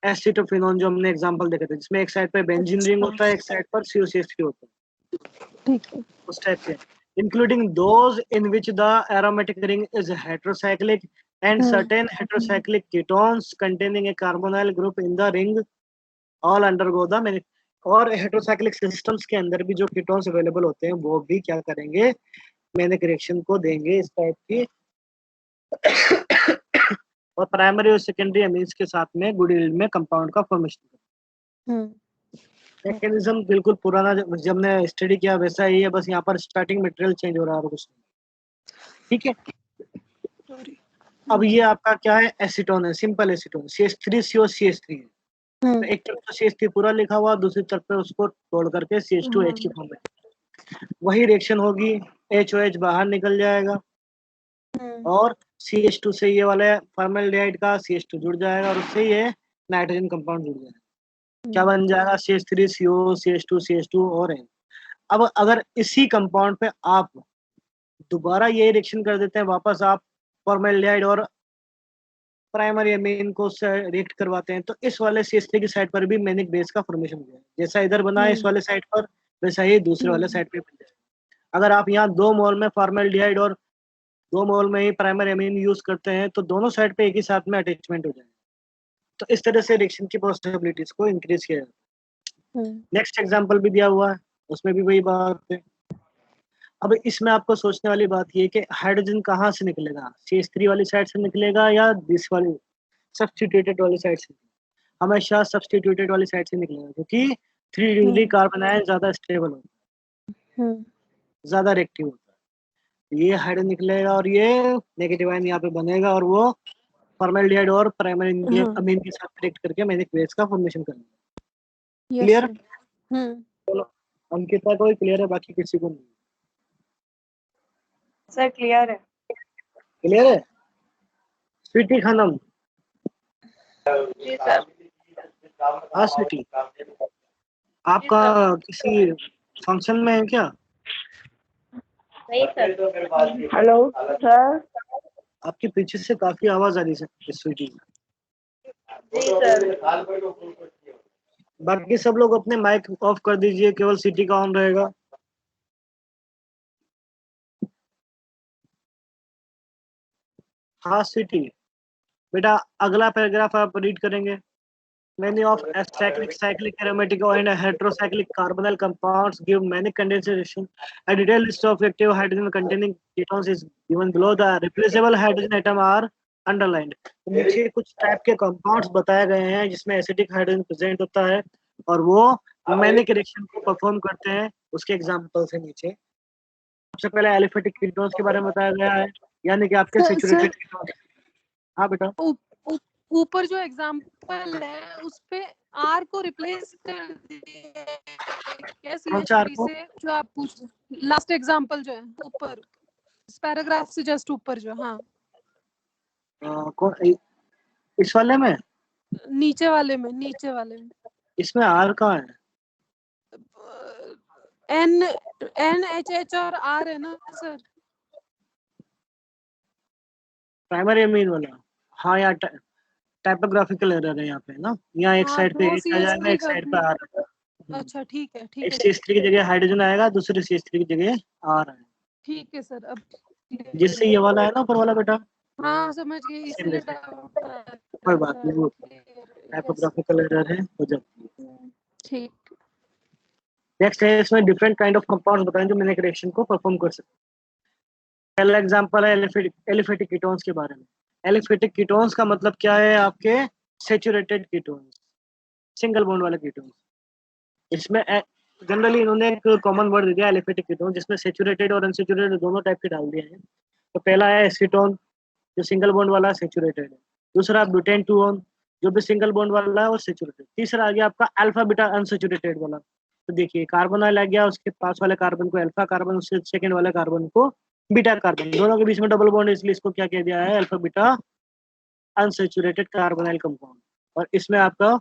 एसिटोफिनोन, जो हमने एग्जांपल देखे थे, जिसमें एक साइड पे बेंजीन रिंग होता है, एक साइड पर COCH3 होता है। ठीक है, उस टाइप के, including those in which the aromatic ring is heterocyclic and certain heterocyclic ketones containing a carbonyl group in the ring all undergo the many। और हेटेरोसाइक्लिक सिस्टम्स के अंदर भी जो कीटोन्स अवेलेबल होते हैं वो भी क्या करेंगे, मैनिक रिएक्शन को देंगे इस टाइप की, और प्राइमरी और सेकेंडरी अमीन्स के साथ में गुड यील्ड में कंपाउंड का फॉर्मेशन। मैकेनिज्म बिल्कुल पुराना जब हमने स्टडी किया वैसा ही है, बस यहाँ पर स्टार्टिंग मटेरियल चेंज हो रहा है और कुछ नहीं। ठीक है, अब ये आपका क्या है, एसीटोन है, सिंपल एसीटोन, CH3CO CH3 है। तो एक तरफ तो CH3 पूरा लिखा हुआ, दूसरी तरफ पे उसको तोड़ करके CH2H की फॉर्म में वही रिएक्शन होगी, HOH बाहर निकल जाएगा और CH2 से ये वाले फॉर्मल्डिहाइड का CH2 जुड़ जाएगा और उससे ये नाइट्रोजन कंपाउंड जुड़ जाएगा। क्या बन जाएगा, CH3CO CH2 CH2 और N। अब अगर इसी कंपाउंड पे आप दोबारा ये रिएक्शन कर देते हैं, वापस आप फॉर्मल्डिहाइड और प्राइमरी अमीन को रिएक्ट करवाते हैं, तो इस वाले CH3 की साइड पर भी मैनिक बेस का फॉर्मेशन हो जाए। जैसा इधर बना है इस वाले साइड पर, वैसा ही दूसरे वाले साइड पे बन जाए। अगर आप यहाँ 2 मोल में फॉर्मेल्डिहाइड और 2 मोल में ही प्राइमरी अमीन यूज करते हैं तो दोनों साइड पे एक ही साथ में अटैचमेंट हो जाए। तो इस तरह से रिएक्शन की पॉसिबिलिटीज को इंक्रीज किया जाता है। नेक्स्ट एग्जांपल भी दिया हुआ है, उसमें भी वही बात है। अब इसमें आपको सोचने वाली बात ये कि हाइड्रोजन कहाँ से निकलेगा, CH3 वाली साइड से निकलेगा या दिस वाली सब्स्टिट्यूटेड वाली साइड से? हमेशा सब्स्टिट्यूटेड वाली साइड से निकलेगा, क्योंकि 3 डिग्री कार्बन आयन ज्यादा स्टेबल होता है, ज्यादा रिएक्टिव होता है। ये हाइड्रोजन निकलेगा और ये नेगेटिव आयन यहाँ पे बनेगा और वो फॉर्मेल्डिहाइड और प्राइमरी अमीन के साथ रिएक्ट करके मैनिक बेस का फॉर्मेशन करेगा। क्लियर? चलो अंकिता को ही क्लियर है, बाकी किसी को नहीं। सर क्लियर है। क्लियर है? स्वीटी खानम। जी सर। हाँ स्वीटी, आपका किसी फंक्शन में है क्या? नहीं सर। Hello sir. आपके पीछे से काफी आवाज आ रही है स्वीटी। जी सर। बाकी सब लोग अपने माइक ऑफ कर दीजिए, केवल सिटी का ऑन रहेगा। हाँ सिटी, बेटा अगला पैराग्राफ आप रीड करेंगे। Many of acyclic, cyclic, aromatic, and heterocyclic carbonyl compounds give many condensation. A detailed list of active hydrogen-containing ketones is given below. The replaceable hydrogen atom are underlined. नीचे कुछ टाइप के कंपाउंड्स बताए गए हैं जिसमें एसिडिक हाइड्रोजन प्रेजेंट होता है और वो मैनिक रिएक्शन को परफॉर्म करते हैं। उसके एग्जांपल्स है नीचे। सबसे पहले एलिफेटिक कीटोन्स के बारे में बताया गया है, यानी कि आपके सैचुरेटेड कीटोन्स। हाँ बेटा, ऊपर जो एग्जांपल है उस पे आर को रिप्लेस कर दिया कौन सा आर को? से, जो आप पूछ लास्ट एग्जांपल जो है ऊपर इस पैराग्राफ से जस्ट ऊपर जो, हाँ इस वाले में, नीचे वाले में इसमें आर कहाँ है? NH और R है ना सर? प्राइमरी अमीन वाला। हाँ यार टाइपोग्राफिकल एरर है यहाँ पे ना, यहाँ एक हाँ, साइड पे दो H आ जाएगा, CH3 एक साइड पे R आएगा। अच्छा ठीक है एक CH3 की जगह हाइड्रोजन आएगा, दूसरे CH3 की जगह R आएगा। ठीक है सर। अब जिससे ये वाला है ना ऊपर वाला बेटा, हाँ समझ गई, इसीलिए कोई बात नहीं, वो टाइपोग्राफिकल एरर है, हो जाती है। ठीक। नेक्स्ट है, इसमें डिफरेंट काइंड ऑफ कंपाउंड्स बताएं जो मैनिक रिएक्शन को परफॉर्म कर सकते हैं। पहला एग्जांपल है एलिफेटिक कीटोन्स के बारे में। एलिफेटिक कीटोन्स का मतलब क्या है? आपके सैचुरेटेड कीटोन्स, सिंगल बॉन्ड वाले कीटोन्स। इसमें जनरली इन्होंने एक कॉमन वर्ड दे दिया एलिफेटिक कीटोन, जिसमें सैचुरेटेड और अनसैचुरेटेड दोनों टाइप के डाल दिए हैं। तो पहला है एसीटोन, जो सिंगल बॉन्ड वाला सैचुरेटेड है। दूसरा ब्यूटेन टूओन, जो भी सिंगल बॉन्ड वाला है और सैचुरेटेड। तीसरा आ गया आपका अल्फा बीटा अनसैचुरेटेड वाला। तो देखिए कार्बोनाइल आ गया, उसके पास वाले कार्बन को अल्फा कार्बन, उससे सेकंड वाले कार्बन को बीटा कार्बन, दोनों के बीच में डबल बॉन्ड, इसलिए इसको क्या कह दिया है? Alpha beta unsaturated carbonyl compound. और इसमें आपका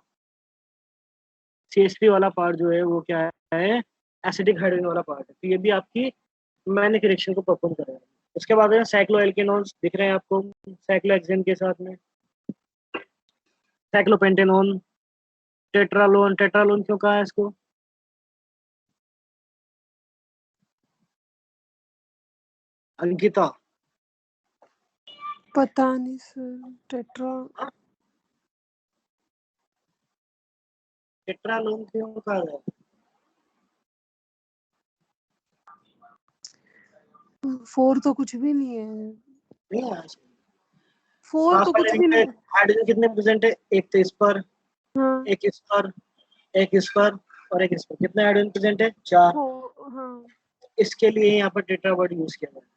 CH3 वाला पार्ट जो है वो क्या है? एसिडिक हाइड्रोजन वाला पार्ट है। तो ये भी आपकी मैनिक रिएक्शन को परफॉर्म करेगा। उसके बाद है साइक्लोएल्केनोन्स, दिख रहे हैं आपको साइक्लोहेक्सेन के साथ में। साइक्लोपेंटेनोन, टेट्रालोन। टेट्रालोन क्यों कहा है इसको? अंकिता पता नहीं सर। टेट्रालोन क्यों कहा गया? 4 तो कुछ भी नहीं है। नहीं है 4 तो कुछ भी नहीं है। हाइड्रोजन कितने प्रेजेंट है? एक तो इस पर, हाँ एक इस पर, एक इस पर और एक इस पर। कितने हाइड्रोजन प्रेजेंट है? 4। हाँ इसके लिए यहाँ पर टेट्रा वर्ड यूज किया गया।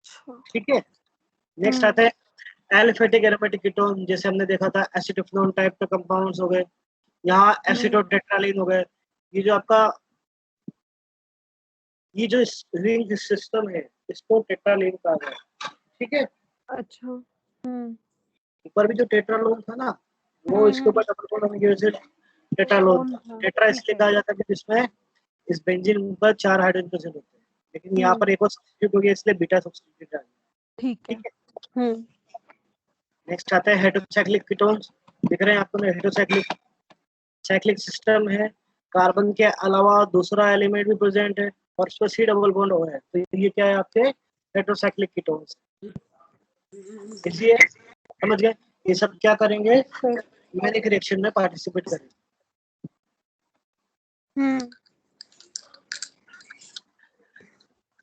अच्छा। ठीक है। नेक्स्ट आता है एलिफेटिक एरोमेटिक कीटोन। जैसे हमने देखा था एसिटोफिनोन टाइप के कंपाउंड्स हो गए, यहाँ एसिटोटेट्रालीन हो गए। ये जो आपका ये जो रिंग सिस्टम है इसको टेट्रालीन कहा गया। ठीक है। अच्छा। ऊपर भी जो टेट्रालोन था ना, वो इसके ऊपर डबल बॉन्ड होने की वजह से टेट्रालोन था। टेट्रा इसलिए कहा जाता है कि जिसमें इस बेंजीन पर 4 हाइड्रोजन प्रेजेंट होते हैं, लेकिन यहाँ पर एक और सब्स्टिट्यूट हो गया, इसलिए बीटा सब्स्टिट्यूट आ गया। ठीक है। नेक्स्ट आता है हेटेरोसाइक्लिक कीटोन्स। दिख रहे हैं आपको हेटेरोसाइक्लिक सिस्टम है, कार्बन के अलावा दूसरा एलिमेंट भी प्रेजेंट है और उसमें सी डबल बॉन्ड ओ है, तो ये क्या है आपके हेटेरोसाइक्लिक कीटोन्स। इसलिए समझ गए, ये सब क्या करेंगे, मैनिक रिएक्शन में पार्टिसिपेट करेंगे।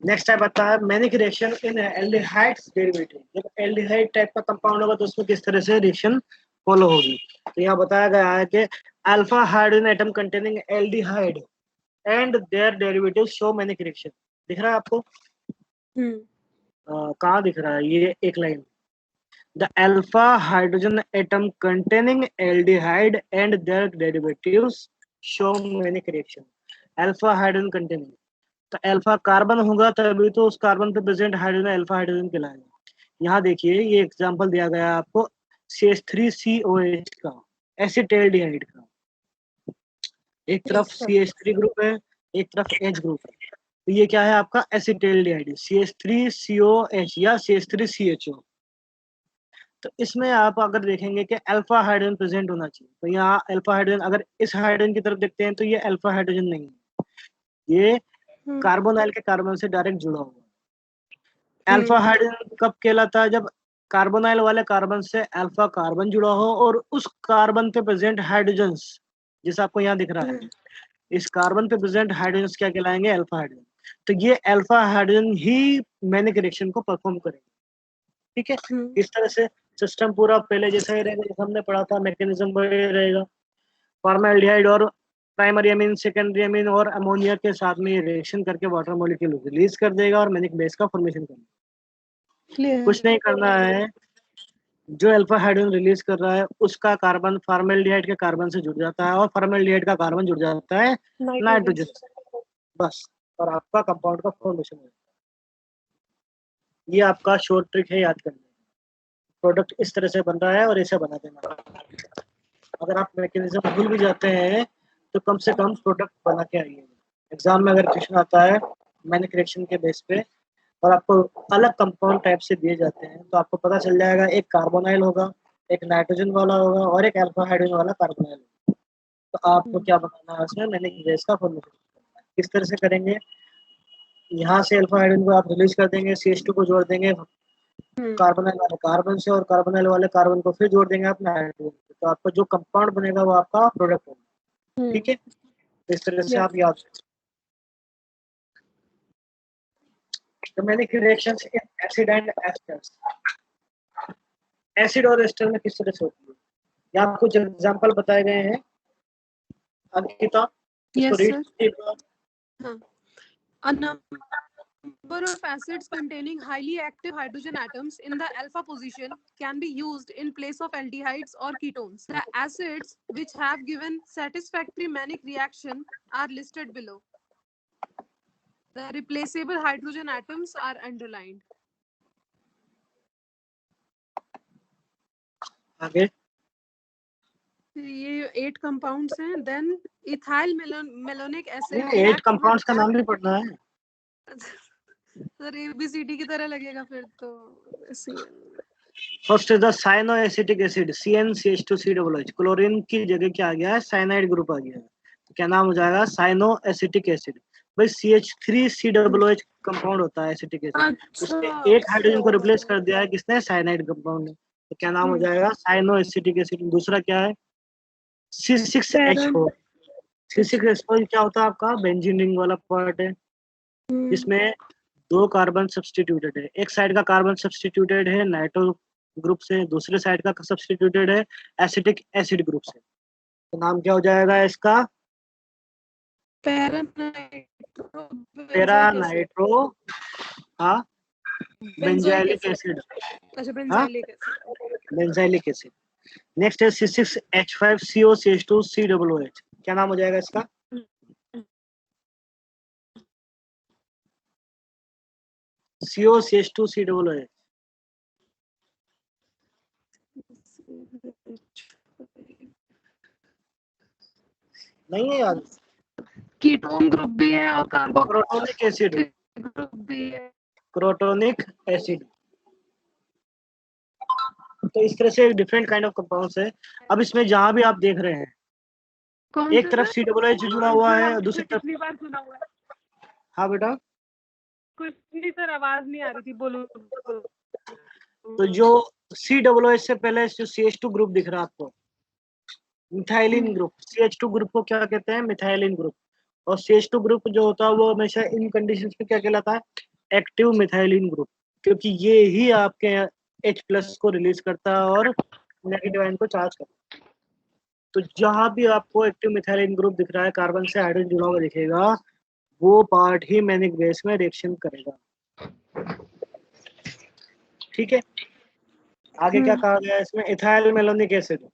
नेक्स्ट टाइप आता है manic reaction in aldehydes derivative. जब एल्डिहाइड टाइप का कंपाउंड होगा तो उसमें किस तरह से रिएक्शन फॉलो होगी, तो यहाँ बताया गया है कि alpha hydrogen atom containing aldehyde and their derivative show Mannich reaction. दिख रहा है आपको? कहाँ दिख रहा है ये एक line, the alpha hydrogen atom containing aldehyde and their derivatives show Mannich reaction. Alpha hydrogen containing, तो अल्फा कार्बन होगा तभी तो उस कार्बन पे प्रेजेंट हाइड्रोजन अल्फा हाइड्रोजन कहलाएगा। यहाँ देखिए ये एग्जांपल दिया गया है आपको CH3COH का, एसिटाल्डिहाइड का। एक तरफ CH3 ग्रुप है, एक तरफ H ग्रुप है, तो ये क्या है आपका एसिटाल्डिहाइड, CH3COH या CH3CHO। तो इसमें आप अगर देखेंगे कि अल्फा हाइड्रोजन प्रेजेंट होना चाहिए, तो यहाँ अल्फा हाइड्रोजन, अगर इस हाइड्रोजन की तरफ देखते हैं तो ये अल्फा हाइड्रोजन नहीं है, ये कार्बोनाइल के कार्बन से डायरेक्ट जुड़ा हुआ। अल्फा हाइड्रोजन कब कहलाता है, जब कार्बोनाइल वाले कार्बन से अल्फा कार्बन जुड़ा हो और उस कार्बन पे प्रेजेंट हाइड्रोजन्स, जैसा आपको यहाँ दिख रहा है, इस कार्बन पे प्रेजेंट हाइड्रोजन्स क्या कहलाएंगे, अल्फा हाइड्रोजन। तो ये अल्फा हाइड्रोजन ही मैनिक रिएक्शन को परफॉर्म करेंगे। ठीक है, इस तरह से सिस्टम पूरा पहले जैसा ही रहेगा, जैसा हमने पढ़ा था, मैकेनिज्म वही रहेगा। फॉर्मल्डिहाइड और प्राइमरी अमीन, सेकेंडरी अमीन और अमोनिया के साथ में रिएक्शन करके वाटर मॉलिक्यूल रिलीज कर देगा और मैनिक बेस का फॉर्मेशन करेगा। कुछ नहीं करना है, जो अल्फा हाइड्रोजन रिलीज कर रहा है उसका कार्बन फॉर्मल्डिहाइड के कार्बन से जुड़ जाता है और फॉर्मल्डिहाइड का कार्बन जुड़ जाता है नाइट्रोजन से, बस, और आपका कंपाउंड का फॉर्मेशन हो जाता है। ये आपका शॉर्ट ट्रिक है याद करने, प्रोडक्ट इस तरह से बन रहा है और इसे बना देना। अगर आप मैकेनिज्म भूल भी जाते हैं तो कम से कम प्रोडक्ट बना के आइए। एग्जाम में अगर क्वेश्चन आता है मैनिक रिएक्शन के बेस पे और आपको अलग कंपाउंड टाइप से दिए जाते हैं तो आपको पता चल जाएगा, एक कार्बोनाइल होगा, एक नाइट्रोजन वाला होगा और एक अल्फा हाइड्रोजन वाला कार्बोनाइल होगा। तो आपको क्या बनाना है उसमें, मैनिक बेस का फॉर्मेशन करना है। किस तरह से करेंगे, यहाँ से अल्फा हाइड्रोजन को आप रिलीज कर देंगे, CH2 को जोड़ देंगे कार्बोनाइल वाले कार्बन से और कार्बोनाइल वाले कार्बन को फिर जोड़ देंगे आप नाइट्रोजन से, तो आपका जो कंपाउंड बनेगा वो आपका प्रोडक्ट होगा। ठीक है, इस तरह से आप याद रखें। तो manic reactions in acid and asters, acid और एस्टर में किस तरह से होती है, यहाँ कुछ एग्जांपल बताए गए हैं। अंकिता, इसको रीड कीजिएगा। A number of acids containing highly active hydrogen atoms in the alpha position can be used in place of aldehydes or ketones. The acids which have given satisfactory manic reaction are listed below. The replaceable hydrogen atoms are underlined. आगे ये 8 कंपाउंड्स हैं। Then ethyl malonic acid, 8 compounds का नाम भी पढ़ना है सर ABCD की तरह लगेगा फिर तो। First is the cyanoacetic acid CnCH2COOH, chlorine की जगह क्या आ गया है, साइनाइड ग्रुप आ गया है, तो क्या नाम हो जाएगा, साइनोएसिटिक एसिड। भाई CH3COOH कंपाउंड होता है एसिटिक एसिड, उसने एक हाइड्रोजन को रिप्लेस कर दिया है किसने, साइनाइड कंपाउंड ने, तो क्या नाम हो जाएगा, साइनोएसिटिक एसिड। दूसरा क्या है, C6H4, C6H4 क्या होता है आपका, बेंजीन रिंग वाला पार्ट है जिसमें 2 कार्बन सब्स्टिट्यूटेड है, एक साइड का कार्बन सब्स्टिट्यूटेड है नाइट्रो ग्रुप से, दूसरे साइड का सब्स्टिट्यूटेड है एसिटिक एसिड ग्रुप से, तो नाम क्या हो जाएगा इसका, पैरा नाइट्रो बेंजाइलिक एसिड। अच्छा, benzylic acid, benzylic acid. Next है C6H5COCH2COOH, क्या नाम हो जाएगा इसका, COCH2COOH। नहीं है याद, कीटोन ग्रुप भी है और क्रोटोनिक एसिड, ग्रुप भी है, क्रोटोनिक एसिड। तो इस तरह से डिफरेंट काइंड ऑफ कंपाउंड्स है। अब इसमें जहां भी आप देख रहे हैं, कौन एक सा तरफ सर? COOH जुड़ा हुआ है और दूसरी तरफ, कितनी बार सुना हुआ है, हाँ बेटा, कुछ नहीं सर, आवाज नहीं आ रही थी, बोलो। तो जो COOH से पहले जो CH2 ग्रुप दिख रहा है आपको, मिथाइलिन ग्रुप, CH2 ग्रुप को क्या कहते हैं? Methylene group. और CH2 ग्रुप जो होता है वो हमेशा इन कंडीशंस में क्या कहलाता है? एक्टिव मिथाइलिन ग्रुप, क्योंकि ये ही आपके H+ को रिलीज करता है और नेगेटिव आयन को चार्ज करता है। तो जहां भी आपको एक्टिव मिथाइलिन ग्रुप दिख रहा है, कार्बन से हाइड्रोजन जुड़ा हुआ दिखेगा, वो पार्ट ही मैनिक बेस में रिएक्शन करेगा। ठीक है, आगे क्या कहा गया है इसमें? Ethyl malonic acid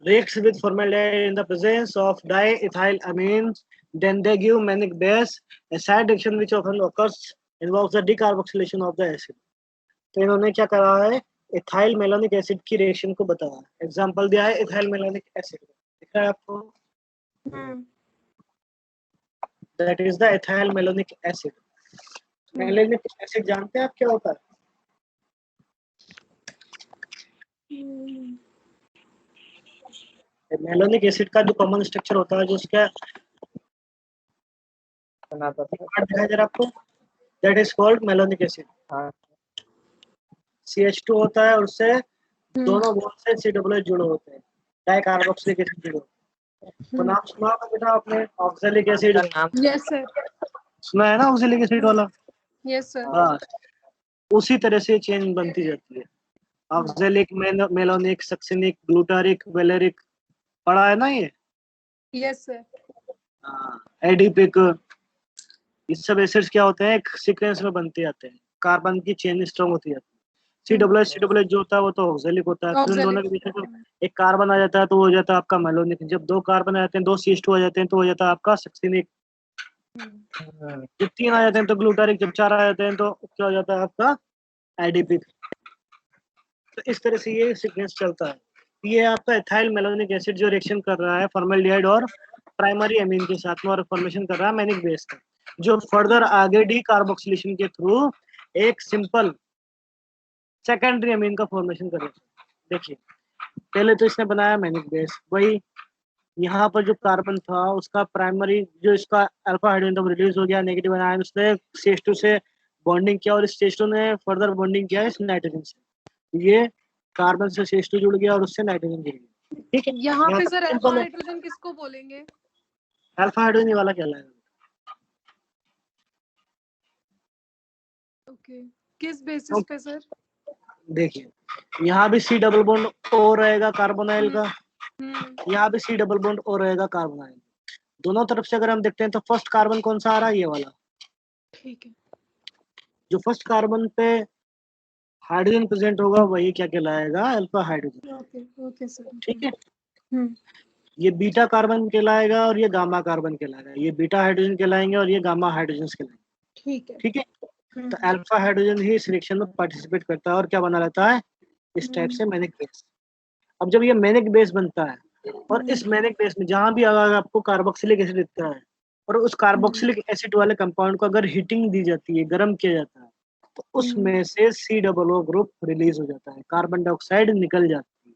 reacts with formaldehyde in the presence of diethyl amines, then they give manic base. A side reaction which often occurs involves the decarboxylation of the acid. तो इन्होंने क्या करा है? इथाइल मेलोनिक एसिड की रिएक्शन को बताया, एग्जांपल दिया है इथाइल मेलोनिक एसिड, दिख रहा है आपको? That is the ethyl malonic acid. Malonic acid जानते हैं आप क्या होता है? मेलोनिक एसिड का जो कॉमन स्ट्रक्चर होता है, जो उसका बनाता था। पार्ट दिखाई दे रहा है आपको, that is called malonic acid. हाँ CH2 होता है और उससे दोनों बॉन्ड से COOH जुड़े होते हैं, डाइकार्बोक्सिलिक एसिड जुड़े होते हैं। तो नाम सुना होगा बेटा आपने, ऑक्सैलिक एसिड का नाम यस सर, सुना है ना, ऑक्सैलिक एसिड वाला? Yes sir. हाँ, उसी तरह से चेन बनती जाती है। Oxalic, malonic, succinic, glutaric, valeric, पढ़ा है ना ये? Yes sir. हाँ, एडिपिक, ये सब एसिड्स क्या होते हैं? एक सीक्वेंस में बनते जाते हैं, कार्बन की चेन स्ट्रांग होती जाती है। COOH जो होता है वो तो ऑक्सैलिक होता है, फिर उन दोनों के बीच में जो एक कार्बन आ जाता है तो वो हो जाता है आपका मेलोनिक। जब दो कार्बन आ जाते हैं, दो CH2 आ जाते हैं तो हो जाता है आपका सक्सिनिक। जब 3 आ जाते हैं तो ग्लूटारिक, जब 4 आ जाते हैं तो क्या हो जाता है आपका? एडिपिक। तो इस तरह से ये सीक्वेंस चलता है। ये आपका एथाइल मेलोनिक एसिड जो रिएक्शन कर रहा है फॉर्मल्डिहाइड और प्राइमरी एमीन के साथ में और फॉर्मेशन कर रहा है मैनिक बेस का, जो फर्दर आगे डीकार्बोक्सिलेशन के थ्रू एक सिंपल सेकेंडरी एमीन का फॉर्मेशन करेगा। देखिए, पहले तो इसने बनाया मैनिक बेस, वही यहाँ पर जो कार्बन था उसका प्राइमरी जो इसका अल्फा हाइड्रोजन रिलीज हो गया, नेगेटिव आयन, उसने CH2 से बॉन्डिंग किया और इस CH2 ने फर्दर बॉन्डिंग किया इस नाइट्रोजन से। ये कार्बन से CH2 जुड़ गया और उससे नाइट्रोजन जुड़ गया। ठीक है, यहाँ पे तक सर अल्फा सिंपल है। हाइड्रोजन किसको बोलेंगे? अल्फा हाइड्रोजन वाला कहलाएगा। ओके, किस बेसिस पे सर? देखिए, यहाँ भी C डबल बॉन्ड O रहेगा कार्बोनाइल का, यहाँ भी C डबल बॉन्ड O रहेगा कार्बोनाइल। दोनों तरफ से अगर हम देखते हैं तो फर्स्ट कार्बन कौन सा आ रहा है? ये वाला। ठीक है, जो फर्स्ट कार्बन पे हाइड्रोजन प्रेजेंट होगा वही क्या कहलाएगा? Alpha hydrogen. Okay okay sir. ठीक है, ये बीटा कार्बन कहलाएगा और ये गामा कार्बन कहलाएगा। ये बीटा हाइड्रोजन कहलाएंगे और ये गामा हाइड्रोजन कहलाएंगे। ठीक है, ठीक है, तो अल्फा हाइड्रोजन ही इस रिएक्शन में पार्टिसिपेट करता है और क्या बना रहता है? इस टाइप से मैनिक बेस। अब जब ये मैनिक बेस बनता है और इस मैनिक बेस में जहां भी अगर आपको कार्बोक्सिलिक एसिड दिखता है और उस कार्बोक्सिलिक एसिड वाले कंपाउंड को अगर हीटिंग दी जाती है, गर्म किया जाता है, तो उसमें से COO ग्रुप रिलीज हो जाता है, कार्बन डाइऑक्साइड निकल जाती है।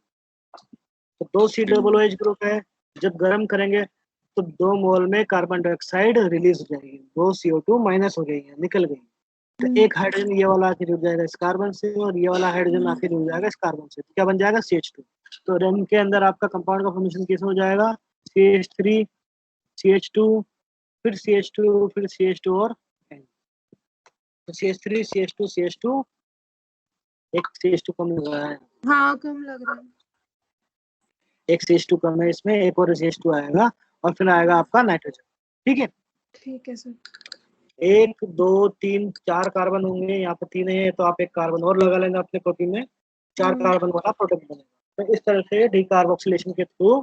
तो 2 COOH ग्रुप है, जब गर्म करेंगे तो 2 मोल में कार्बन डाइऑक्साइड रिलीज हो जाएगी, 2 CO2 माइनस हो गई है, निकल गई। तो एक हाइड्रोजन ये वाला आके जुड़ जाएगा इस कार्बन से और ये वाला हाइड्रोजन आके जुड़ जाएगा इस कार्बन से, तो क्या बन जाएगा? CH2। तो रिंग के अंदर आपका कंपाउंड का फॉर्मेशन कैसे हो जाएगा? CH3, CH2, फिर CH2, फिर CH2 और N। तो CH3, CH2, CH2, एक CH2 कम लग रहा है, हाँ कम लग रहा है। एक CH2 कम है इसमें, एक और CH2 आएगा और फिर आएगा आपका नाइट्रोजन। ठीक है, ठीक है सर। 1 2 3 4 कार्बन होंगे, यहाँ पे 3 है तो आप एक कार्बन और लगा लेना अपने कॉपी में, 4 कार्बन वाला प्रोडक्ट बनेगा। तो इस तरह से डीकार्बोक्सिलेशन के थ्रू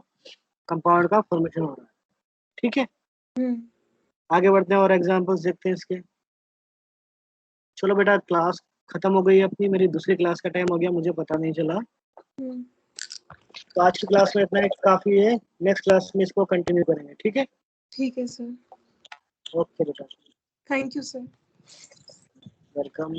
कंपाउंड का फॉर्मेशन हो रहा है। ठीक है, आगे बढ़ते हैं और एग्जांपल्स देखते हैं इसके। चलो बेटा, क्लास खत्म हो गई है अपनी, मेरी दूसरी क्लास का टाइम हो गया, मुझे पता नहीं चला। तो आज की क्लास में इतना ही काफी है, नेक्स्ट क्लास में इसको कंटिन्यू करेंगे। ठीक है, ठीक है सर, ओके बेटा, थैंक यू सर। वेलकम।